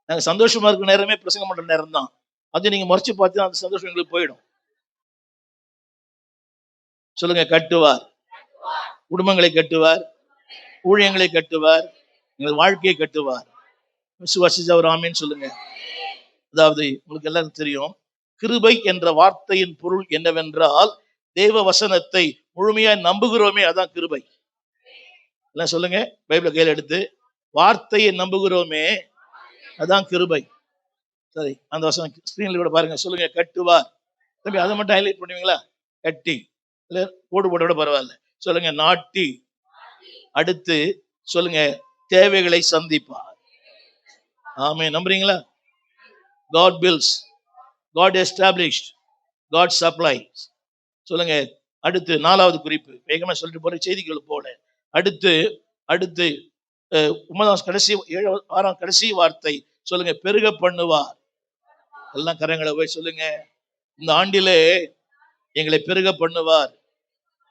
நாங்க சந்தோஷமா இருக்கிற நேரமே பிரசங்கம் பண்ற நேரம் தான். அது நீங்க முறைச்சு பார்த்து அந்த சந்தோஷம் எங்களுக்கு போயிடும். சொல்லுங்க, கட்டுவார். குடும்பங்களை கட்டுவார், ஊழியங்களை கட்டுவார், எங்கள் வாழ்க்கையை கட்டுவார். விசுவாசிச்சு அவர் ஆமீன் சொல்லுங்க. அதாவது உங்களுக்கு எல்லாரும் தெரியும், கிருபை என்ற வார்த்தையின் பொருள் என்னவென்றால், தேவ வசனத்தை முழுமையாய் நம்புகிறோமே, அதான் கிருபை. எல்லாம் சொல்லுங்க, பைபிளை கையில் எடுத்து, வார்த்தையை நம்புகிறோமே அதான் கிருபை. சரி, அந்த வசனம் ஸ்கிரீன்ல கூட பாருங்க. சொல்லுங்க, கட்டுவார். தம்பி அதை மட்டும் ஹைலைட் பண்ணுவீங்களா? கட்டி, இல்ல போடு போட பரவாயில்ல. சொல்லுங்க, நாட்டி. அடுத்து சொல்லுங்க, தேவைகளை சந்திப்பார். ஆமே, நம்புறீங்களா? God fills, God established, God supplies. சொல்லுங்க. அடுத்து 4வது குறிப்பு, வேகமா சொல்லிட்டு போற, செய்திகள் போல. அடுத்து அடுத்து 9ஆம் கடைசி 6ஆம் கடைசி வார்த்தை சொல்லுங்க, பெருக பண்ணுவார். எல்லாம் கரங்களை போய் சொல்லுங்க, இந்த ஆண்டிலே எங்களை பெருக பண்ணுவார்.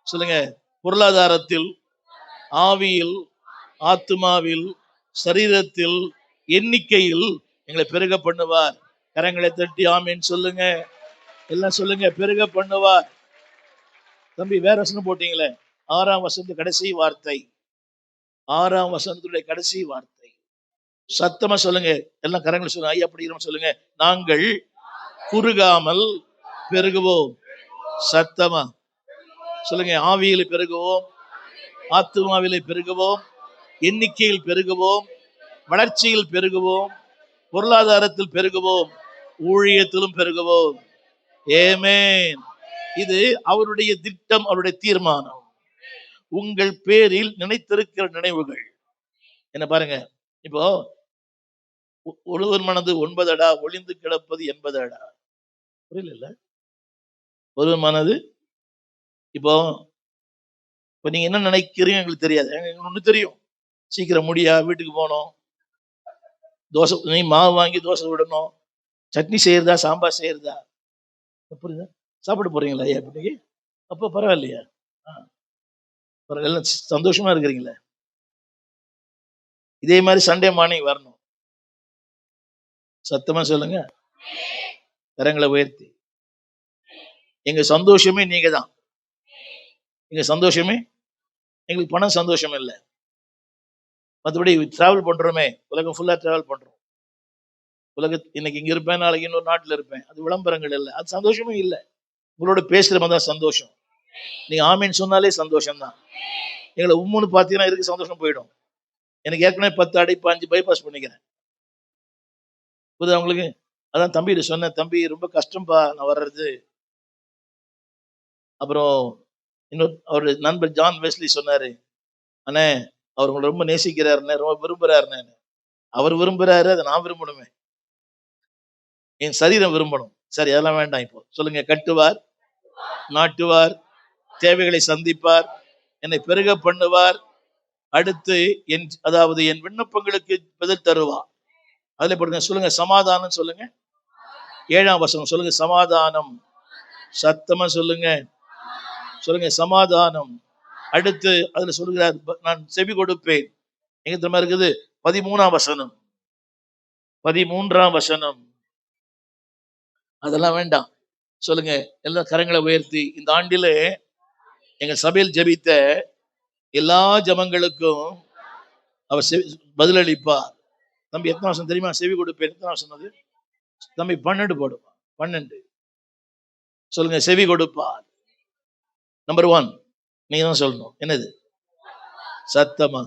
சொல்லுங்க, பொருளாதாரத்தில், ஆவியில், ஆத்துமாவில், சரீரத்தில், எண்ணிக்கையில் எங்களை பெருக பண்ணுவார். கரங்களை தட்டி ஆமீன் சொல்லுங்க. எல்லாம் சொல்லுங்க, பெருக பண்ணுவார். தம்பி வேற வசனம் போட்டீங்களே, 6ஆம் வசனத்து கடைசி வார்த்தை, 6ஆம் வசனத்துடைய கடைசி வார்த்தை. சத்தமா சொல்லுங்க, எல்லாம் கரங்களை சொல்லுங்க. ஐயா அப்படி சொல்லுங்க, நாங்கள் குறுகாமல் பெருகுவோம். சத்தமா சொல்லுங்க, ஆவியில் பெருகுவோம், ஆத்துமாவிலே பெருகுவோம், எண்ணிக்கையில் பெருகுவோம், வளர்ச்சியில் பெருகுவோம், பொருளாதாரத்தில் பெருகுவோம், ஊழியத்திலும் பெருகுவோம். ஆமென். இது அவருடைய திட்டம், அவருடைய தீர்மானம். உங்கள் பேரில் நினைத்திருக்கிற நினைவுகள் என்ன பாருங்க. இப்போ ஒருவர் மனது 9 அடா, ஒளிந்து கிடப்பது 80 அடா. புரியல? ஒருவர் மனது, இப்போ இப்ப நீங்க என்ன நினைக்கிறீங்க எங்களுக்கு தெரியாது. எங்களுக்கு ஒண்ணு தெரியும், சீக்கிரம் முடியா, வீட்டுக்கு போகணும், தோசை நீ மாவு வாங்கி தோசை விடணும், சட்னி செய்யறதா சாம்பார் செய்யறதா, புரியுதா? சாப்பிட போறீங்களா ஐயா இன்னைக்கு? அப்போ பரவாயில்லையா? எல்லாம் சந்தோஷமா இருக்கிறீங்களா? இதே மாதிரி சண்டே மார்னிங் வரணும். சத்தமா சொல்லுங்க, கரங்களை உயர்த்தி. எங்க சந்தோஷமே நீங்க தான். எங்க சந்தோஷமே, எங்களுக்கு பணம் சந்தோஷம் இல்லை, மற்றபடி டிராவல் பண்றோமே, உலகம் ஃபுல்லா டிராவல் பண்றோம். இன்னைக்கு இங்க இருப்பேன், நாளைக்கு இன்னொரு நாட்டுல இருப்பேன், அது விளம்பரங்கள் இல்லை, அது சந்தோஷமே இல்லை. உங்களோட பேசுற மாதிரி தான் சந்தோஷம். நீங்க ஆமீன் சொன்னாலே சந்தோஷம் தான். எங்களை உம்முன்னு பார்த்தீங்கன்னா இருக்கு சந்தோஷம் போயிடும். எனக்கு ஏற்கனவே 10 அடைப்பு 5 பைபாஸ் பண்ணிக்கிறேன். புரியுதா உங்களுக்கு? அதான் தம்பி சொன்னேன், தம்பி ரொம்ப கஷ்டம்பா நான் வர்றது. அப்புறம் இன்னொரு அவரு நண்பர் ஜான் வெஸ்லி சொன்னாரு, அண்ணே அவர் உங்களை ரொம்ப நேசிக்கிறாருன்னு, ரொம்ப விரும்புறாருன்னு. அவர் விரும்புறாரு, அதை நான் விரும்பணுமே, என் சரீரம் விரும்பணும். சரி, அதெல்லாம் வேண்டாம். இப்போ சொல்லுங்க, கட்டுவார், நாட்டுவார், தேவைகளை சந்திப்பார், என்னை பெருக பண்ணுவார். அடுத்து அதாவது என் விண்ணப்பங்களுக்கு பதில் தருவார். அதுல போடுங்க, சொல்லுங்க சமாதானம். சொல்லுங்க 7ஆம் வசனம், சொல்லுங்க சமாதானம். சத்தமா சொல்லுங்க, சொல்லுங்க சமாதானம். அடுத்து அதுல சொல்லுகிறார், நான் செவி கொடுப்பேன். எங்க தெரியுமா இருக்குது? 13ஆம் வசனம், 13ஆம் வசனம். அதெல்லாம் வேண்டாம். சொல்லுங்க, எல்லா கரங்களை உயர்த்தி, இந்த ஆண்டிலே எங்க சபையில் ஜெபித்த எல்லா ஜபங்களுக்கும் அவர் பதிலளிப்பார். தம்பி எத்தனை வருஷம் தெரியுமா? செவி கொடுப்பேன். எத்தனை வருஷம் அது தம்பி? 12 போடுமா? 12. சொல்லுங்க, செவி கொடுப்பார். நம்பர் 1 நீங்க தான் சொல்லணும். என்னது? சத்தமா.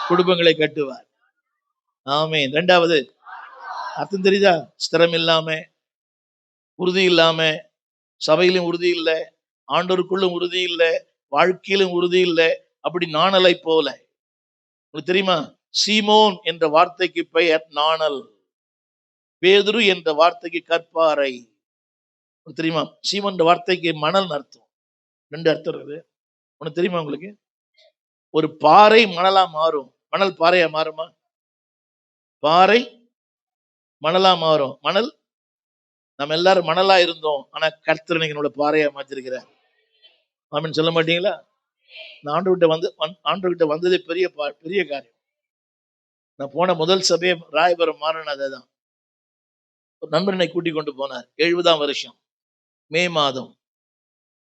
குடும்பங்களை கட்டுவார். ஆமென். 2வது அர்த்தம் தெரியுதா? ஸ்திரம் இல்லாம, உறுதி இல்லாம, சபையிலும் உறுதி இல்லை, ஆண்டோருக்குள்ளும் உறுதி இல்லை, வாழ்க்கையிலும் உறுதி இல்லை, அப்படி நாணலை போல. உங்களுக்கு தெரியுமா? சீமோன் என்ற வார்த்தைக்கு பெயர் நாணல், பேதுரு என்ற வார்த்தைக்கு கற்பாறை. தெரியுமா? சீமோன் என்ற வார்த்தைக்கு மணல் அர்த்தம். 2 அர்த்தம் இருக்குது. ஒண்ணு தெரியுமா உங்களுக்கு? ஒரு பாறை மணலா மாறும், மணல் பாறையா மாறுமா? பாறை மணலா மாறும். மணல், நம்ம எல்லாரும் மணலா இருந்தோம், ஆனா கர்த்தர் என்னோட பாறையா மாத்திருக்கிறார். ஆமென் சொல்ல மாட்டீங்களா? நான் ஆண்டவர்கிட்ட வந்ததே பெரிய காரியம். நான் போன முதல் சபையை ராயபுரம் மாறினது அதுதான். ஒரு நண்பர் என்னை கூட்டிக் கொண்டு போனார். 70ஆம் வருஷம் மே மாதம்.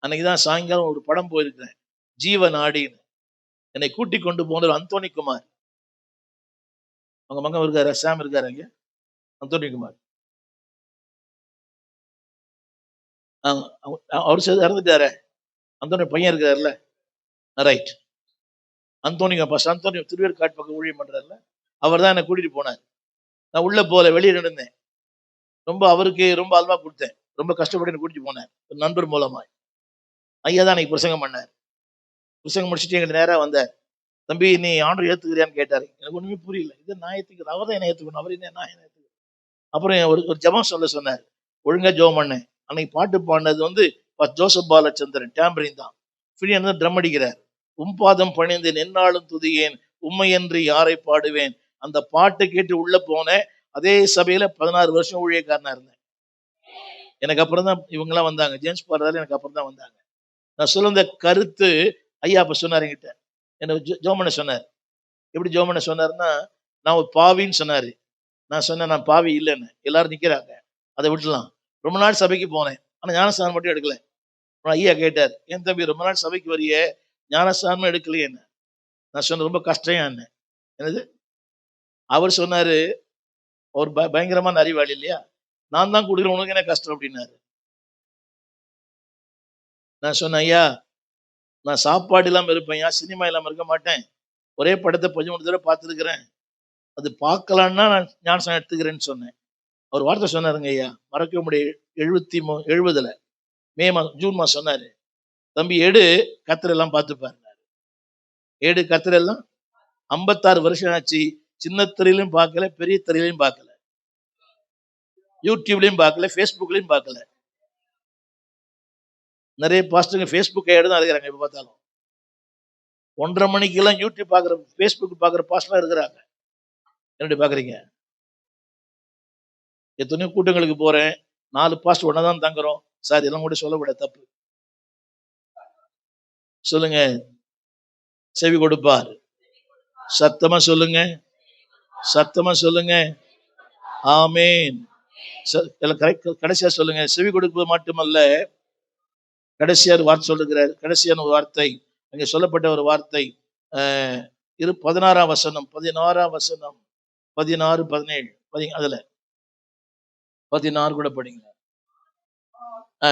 அன்னைக்குதான் சாயங்காலம் ஒரு படம் போயிருக்கிறேன், ஜீவ நாடின்னு. என்னை கூட்டிக் கொண்டு போனவர் அந்தோணி குமார். அவங்க மகன் இருக்காரு, சாம் இருக்காரு இங்க, அந்தோணி குமார். அவர் இறந்துட்டாரு. அந்தோணி பையன் இருக்காருல்ல, ரைட். அந்தோணி திருவேற்காடு பக்கம் ஊழியம் பண்றாருல, அவர் தான் என்னை கூட்டிட்டு போனார். நான் உள்ள போல, வெளியே நடந்தேன். அவருக்கு ரொம்ப அல்வா கொடுத்தேன். ரொம்ப கஷ்டப்பட்டு கூட்டிட்டு போனார் ஒரு நண்பர் மூலமா. ஐயா தான் அன்னைக்கு பிரசங்கம் பண்ணார். பிரசங்கம் முடிச்சுட்டு எங்கிட்ட நேரா வந்தார். தம்பி நீ ஆண்டவர் ஏத்துக்கிறியான்னு கேட்டாரு. எனக்கு ஒண்ணுமே புரியல. இது நான் ஏத்துக்கிறேன். அவர் தான் என்ன ஏத்துக்கணும். அவர் என்ன நான் என்ன ஏத்துக்கிறேன். அப்புறம் ஒரு ஒரு ஜெபம் சொல்ல சொன்னாரு. ஒழுங்கா ஜெபம் பண்ணேன். அன்னைக்கு பாட்டு பாடுனது வந்து ஜோசப் பாலச்சந்திரன் டேம்பரின் தான். ஃபிலியன் தான் ட்ரம் அடிக்கிறார். பாதம் பணிந்தேன் எந்நாளும் துதியேன் உம்மையன்றி யாரை பாடுவேன். அந்த பாட்டை கேட்டு உள்ள போனேன். அதே சபையில 16 வருஷம் ஊழியக்காரனா இருந்தேன். எனக்கு அப்புறம் தான் இவங்கலாம் வந்தாங்க. ஜேம்ஸ் பாரதால எனக்கு அப்புறம் தான் வந்தாங்க. நான் சொல்ல வந்த கருத்து ஐயா அப்ப சொன்னாரு என்கிட்ட. என்ன ஜெபம் பண்ண சொன்னாரு. எப்படி ஜெபம் பண்ண சொன்னாருன்னா, நான் ஒரு பாவின்னு சொன்னாரு. நான் சொன்னேன் நான் பாவி இல்லன்னு. எல்லாரும் நிக்கிறாங்க. அத விட்டுடலாம். ரொம்ப நாள் சபைக்கு போனேன். ஆனா ஞானஸ்நானம் மட்டும் எடுக்கல. அப்புறம் ஐயா கேட்டார். "ஏன் தம்பி ரொம்ப நாள் சபைக்கு வரியே, ஞானஸ்நானமும் எடுக்கலையேன்னு." நான் சொன்னேன் ரொம்ப கஷ்டம்யான்னேன். என்னது? அவர் சொன்னாரு, அவர் பயங்கரமான அறிவாளி இல்லையா? நான் தான் குடுக்குறேன் உனக்கு என்ன கஷ்டம் அப்டின்னாரு. நான் சொன்னேன், "ஐயா, நான் சாப்பாடு இல்லாம இருப்பேன்யா, சினிமா இல்லாம இருக்க மாட்டேன். ஒரே படத்த 13 தடவ பார்த்துருக்கிறேன். அது பார்க்கலான்னா நான் ஞானஸ்நானம் எடுத்துக்கிறேன்னு சொன்னேன்." அவர் வார்த்தை சொன்னாருங்க ஐயா. மறக்கவே முடியாது. 70ல ஜூன் மாசம் சொன்னாரு. "தம்பி எடு, கர்த்தர் எல்லாம் பார்த்துப்பாருன்னாரு." எடு கர்த்தர் எல்லாம் 56 வருஷம் ஆச்சு. சின்ன திரையிலும் பார்க்கல, பெரிய திரையிலும் பார்க்கல. யூடியூப்லயும் பார்க்கல, Facebookலயும் பார்க்கல. நெறைய பாஸ்டர்ங்க Facebook கையோட தான் இருக்கிறாங்க எப்ப பார்த்தாலும். 1:30 மணிக்கெல்லாம் யூடியூப் பார்க்குற, Facebook பார்க்குற பாஸ்டர்லாம் இருக்கிறாங்க. என்னடி பார்க்குறீங்க? எத்தனையோ கூட்டங்களுக்கு போறேன். 4 பாஸ்டர் ஒண்ணா தான் தங்குறோம். சார் இதெல்லாம் கூட சொல்லக்கூடாது தப்பு. சொல்லுங்க. செவி கொடுப்பார். சத்தமா சொல்லுங்க. சத்தமா சொல்லுங்க. ஆமென். எல்லாம் கடைசியா சொல்லுங்க. செவி கொடுப்பது மட்டுமல்ல, கடைசியா ஒரு வார்த்தை சொல்லுகிறார். கடைசியான ஒரு வார்த்தை. அங்கே சொல்லப்பட்ட ஒரு வார்த்தை. அ 16ஆம் வசனம், 16ஆம் வசனம், 16, 17 அதுல 16 கூட படிங்க. ஆ.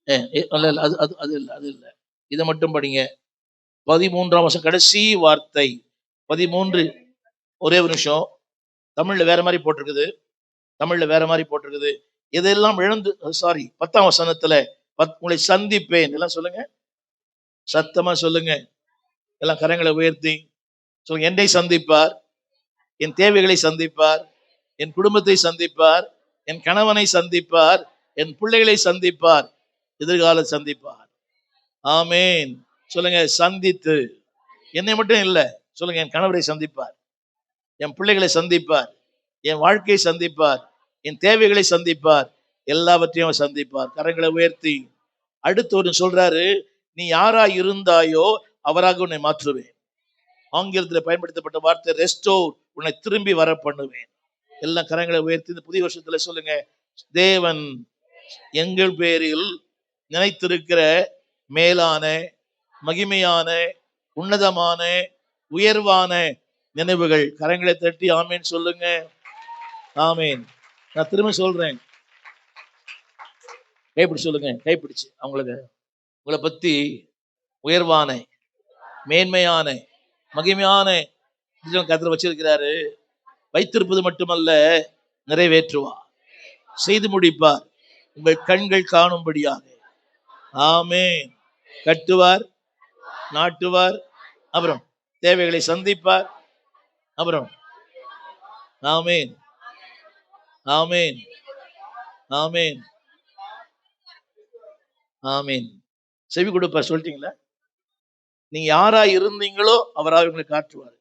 இல்ல, இல்ல. அது அது அது இல்ல, அது இல்ல. இத மட்டும் படிங்க. 13ஆம் வசனம் கடைசி வார்த்தை. 13 ஒரே ஒரு நிமிஷம். தமிழ்ல வேற மாரி போட்டிருக்குது. தமிழ்ல வேற மாரி போட்டிருக்குது. இதெல்லாம் இழந்து சாரி 10ஆம் வசனத்துல உங்களை சந்திப்பேன். எல்லாம் சொல்லுங்க. சத்தமா சொல்லுங்க. எல்லாம் கரங்களை உயர்த்தி சொல்லுங்க. என்னை சந்திப்பார். என் தேவைகளை சந்திப்பார். என் குடும்பத்தை சந்திப்பார். என் கணவனை சந்திப்பார். என் பிள்ளைகளை சந்திப்பார். எதிர்கால சந்திப்பார். ஆமென். சொல்லுங்க. சந்தித்து என்னை மட்டும் இல்ல. சொல்லுங்க. என் கணவரை சந்திப்பார். என் பிள்ளைகளை சந்திப்பார். என் வாழ்க்கையை சந்திப்பார். என் தேவைகளை சந்திப்பார். எல்லாவற்றையும் சந்திப்பார். கரங்களை உயர்த்தி அடுத்து ஒரு சொல்றாரு, நீ யாரா இருந்தாயோ அவராக உன்னை மாற்றுவேன். ஆங்கிலத்தில் பயன்படுத்தப்பட்ட வார்த்தை ரெஸ்டோர், உன்னை திரும்பி வர பண்ணுவேன். எல்லாம் கரங்களை உயர்த்தி இந்த புதிய வருஷத்துல சொல்லுங்க. தேவன் எங்கள் பேரில் நினைத்திருக்கிற மேலான, மகிமையான, உன்னதமான, உயர்வான நினைவுகள். கரங்களை தட்டி ஆமேன் சொல்லுங்க. ஆமேன். நான் திரும்ப சொல்றேன். கைப்பிடிச்சு சொல்லுங்க. கைப்பிடிச்சு அவங்களுக்கு உங்களை பத்தி உயர்வான, மேன்மையான, மகிமையான கர்த்தர் வச்சிருக்கிறாரு. வைத்திருப்பது மட்டுமல்ல, நிறைவேற்றுவார், செய்து முடிப்பார், உங்கள் கண்கள் காணும்படியாக. ஆமென். கட்டுவார், நாட்டுவார், அப்புறம் தேவைகளை சந்திப்பார், அப்புறம் ஆமென், ஆமென், ஆமென், ஆமென். செவி கொடுப்பார். சொல்லிட்டீங்களா? நீங்க யாரா இருந்தீங்களோ அவராக உங்களை காட்டுவார்.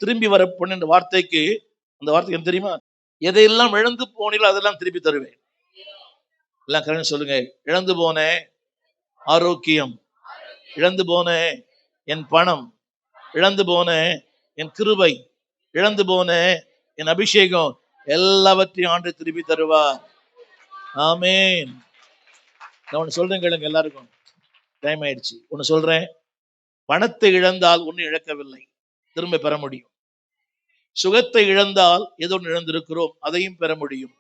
திரும்பி வர பொண்ணு வார்த்தைக்கு, அந்த வார்த்தைக்கு என்ன தெரியுமா? எதையெல்லாம் இழந்து போனீங்களோ அதெல்லாம் திருப்பி தருவேன். எல்லாம் கரெக்டா சொல்லுங்க. இழந்து போன ஆரோக்கியம், இழந்து போன என் பணம், இழந்து போன என் கிருபை, இழந்து போன என் அபிஷேகம், எல்லாவற்றையும் ஆண்டு திருப்பி தருவார். ஆமென். நான் ஒண்ணு சொல்றேன் கேளுங்க. எல்லாருக்கும் டைம் ஆயிடுச்சு. ஒண்ணு சொல்றேன். பணத்தை இழந்தால் ஒன்னும் இழக்கவில்லை, திரும்ப பெற முடியும். சுகத்தை இழந்தால் ஏதோ ஒன்று இழந்திருக்கிறோம், அதையும் பெற முடியும்.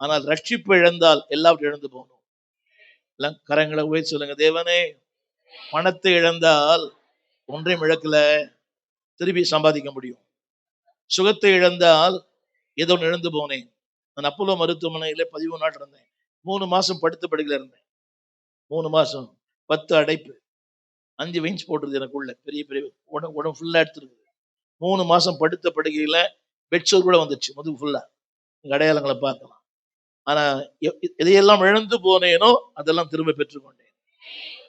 ஆனால் ரட்சிப்பு இழந்தால் எல்லாவற்றையும் இழந்து போகணும். எல்லாம் கரங்களை உயர்த்தி சொல்லுங்க. தேவனே, பணத்தை இழந்தால் ஒன்றையும் இழக்கல, திருப்பி சம்பாதிக்க முடியும். சுகத்தை இழந்தால் ஏதோ ஒன்று இழந்து போனேன். நான் அப்போலோ மருத்துவமனையில 13 நாள் இருந்தேன். 3 மாசம் படுத்த படுக்கையில இருந்தேன். 3 மாசம் 10 அடைப்பு. 5 வெயின்ஸ் போட்டுருது எனக்குள்ள, பெரிய பெரிய உடம்பு ஃபுல்லா எடுத்துருக்குது. 3 மாசம் படுத்த படுக்கையில பெட்ஷோர் கூட வந்துச்சு முதுகு ஃபுல்லா. அடையாளங்களை பார்க்கலாம். ஆனா எதையெல்லாம் இழந்து போனேனோ அதெல்லாம் திரும்ப பெற்றுக்கொண்டேன்.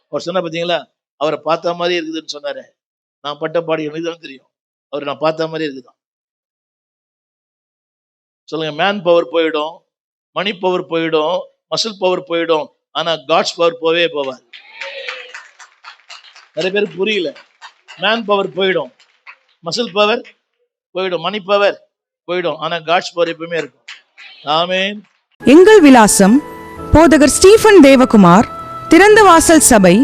அவர் சொன்ன பார்த்தீங்களா, அவரை பார்த்த மாதிரி இருக்குதுன்னு சொன்னாரு. நான் பட்ட பாடு எனக்கு தான் தெரியும். அவர் நான் பார்த்த மாதிரி இருக்குதான். சொல்லுங்க, மேன் பவர் போயிடும், மணி பவர் போயிடும், மசில் பவர் போயிடும், ஆனா காட்ஸ் பவர் போவே போவாது. நிறைய பேருக்கு புரியல. மேன் பவர் போயிடும், மசில் பவர் போயிடும், மணி பவர் போயிடும், ஆனா காட்ஸ் பவர் எப்பவுமே இருக்கும். ஆமென். எங்கள் விலாசம் போதகர் ஸ்டீபன் தேவகுமார், திறந்த வாசல் சபை,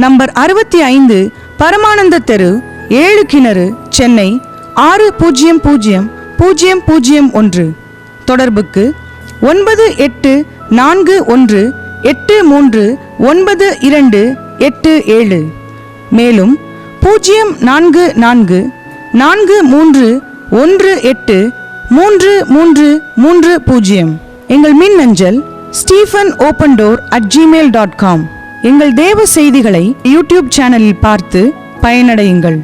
நம்பர் 65, பரமானந்த தெரு, 7 கிணறு, சென்னை 600001. தொடர்புக்கு 9841839287. மேலும் 0444183330. எங்கள் மின்னஞ்சல் stephen.opendoor@gmail.com. எங்கள் தேவ செய்திகளை யூடியூப் சேனலில் பார்த்து பயனடையுங்கள்.